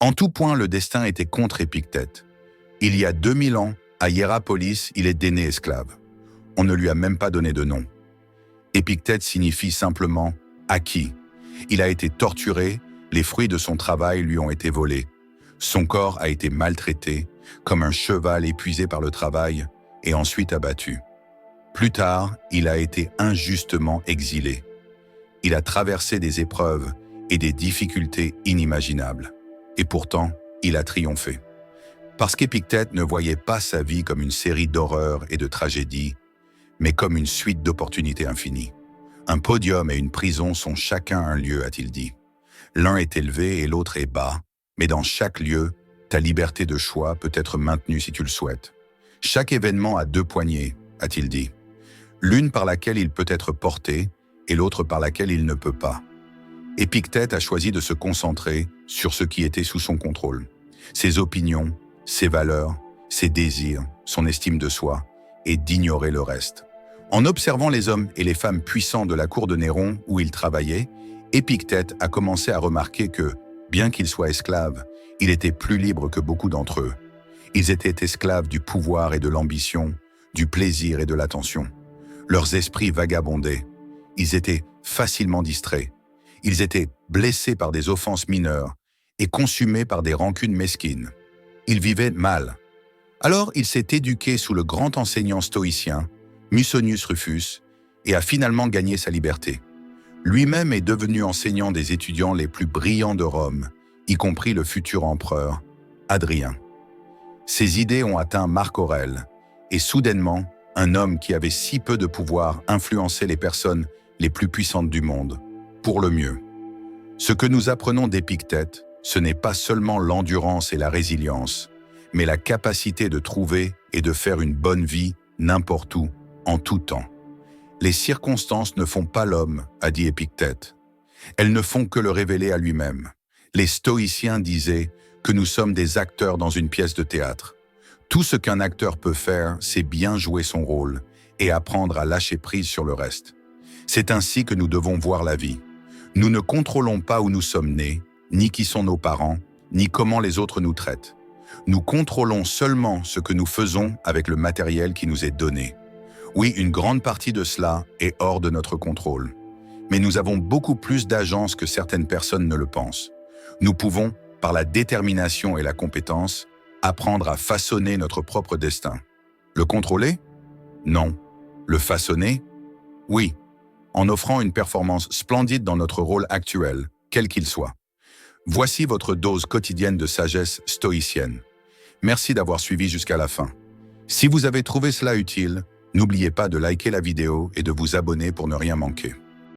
En tout point, le destin était contre Épictète. Il y a 2000 ans, à Hiérapolis, il est né esclave. On ne lui a même pas donné de nom. Épictète signifie simplement « acquis ». Il a été torturé, les fruits de son travail lui ont été volés. Son corps a été maltraité, comme un cheval épuisé par le travail, et ensuite abattu. Plus tard, il a été injustement exilé. Il a traversé des épreuves et des difficultés inimaginables. Et pourtant, il a triomphé. Parce qu'Épictète ne voyait pas sa vie comme une série d'horreurs et de tragédies, mais comme une suite d'opportunités infinies. Un podium et une prison sont chacun un lieu, a-t-il dit. L'un est élevé et l'autre est bas, mais dans chaque lieu, ta liberté de choix peut être maintenue si tu le souhaites. Chaque événement a deux poignées, a-t-il dit. L'une par laquelle il peut être porté et l'autre par laquelle il ne peut pas. Épictète a choisi de se concentrer sur ce qui était sous son contrôle. Ses opinions, ses valeurs, ses désirs, son estime de soi, et d'ignorer le reste. En observant les hommes et les femmes puissants de la cour de Néron où il travaillait, Épictète a commencé à remarquer que, bien qu'il soit esclave, il était plus libre que beaucoup d'entre eux. Ils étaient esclaves du pouvoir et de l'ambition, du plaisir et de l'attention. Leurs esprits vagabondaient. Ils étaient facilement distraits. Ils étaient blessés par des offenses mineures et consumés par des rancunes mesquines. Ils vivaient mal. Alors il s'est éduqué sous le grand enseignant stoïcien, Musonius Rufus, et a finalement gagné sa liberté. Lui-même est devenu enseignant des étudiants les plus brillants de Rome, y compris le futur empereur, Hadrien. Ses idées ont atteint Marc Aurèle, et soudainement, un homme qui avait si peu de pouvoir influençait les personnes les plus puissantes du monde, pour le mieux. Ce que nous apprenons d'Épictète, ce n'est pas seulement l'endurance et la résilience, mais la capacité de trouver et de faire une bonne vie n'importe où, en tout temps. Les circonstances ne font pas l'homme, a dit Épictète. Elles ne font que le révéler à lui-même. Les stoïciens disaient que nous sommes des acteurs dans une pièce de théâtre. Tout ce qu'un acteur peut faire, c'est bien jouer son rôle et apprendre à lâcher prise sur le reste. C'est ainsi que nous devons voir la vie. Nous ne contrôlons pas où nous sommes nés, ni qui sont nos parents, ni comment les autres nous traitent. Nous contrôlons seulement ce que nous faisons avec le matériel qui nous est donné. Oui, une grande partie de cela est hors de notre contrôle. Mais nous avons beaucoup plus d'agence que certaines personnes ne le pensent. Nous pouvons, par la détermination et la compétence, apprendre à façonner notre propre destin. Le contrôler? Non. Le façonner? Oui. En offrant une performance splendide dans notre rôle actuel, quel qu'il soit. Voici votre dose quotidienne de sagesse stoïcienne. Merci d'avoir suivi jusqu'à la fin. Si vous avez trouvé cela utile, n'oubliez pas de liker la vidéo et de vous abonner pour ne rien manquer.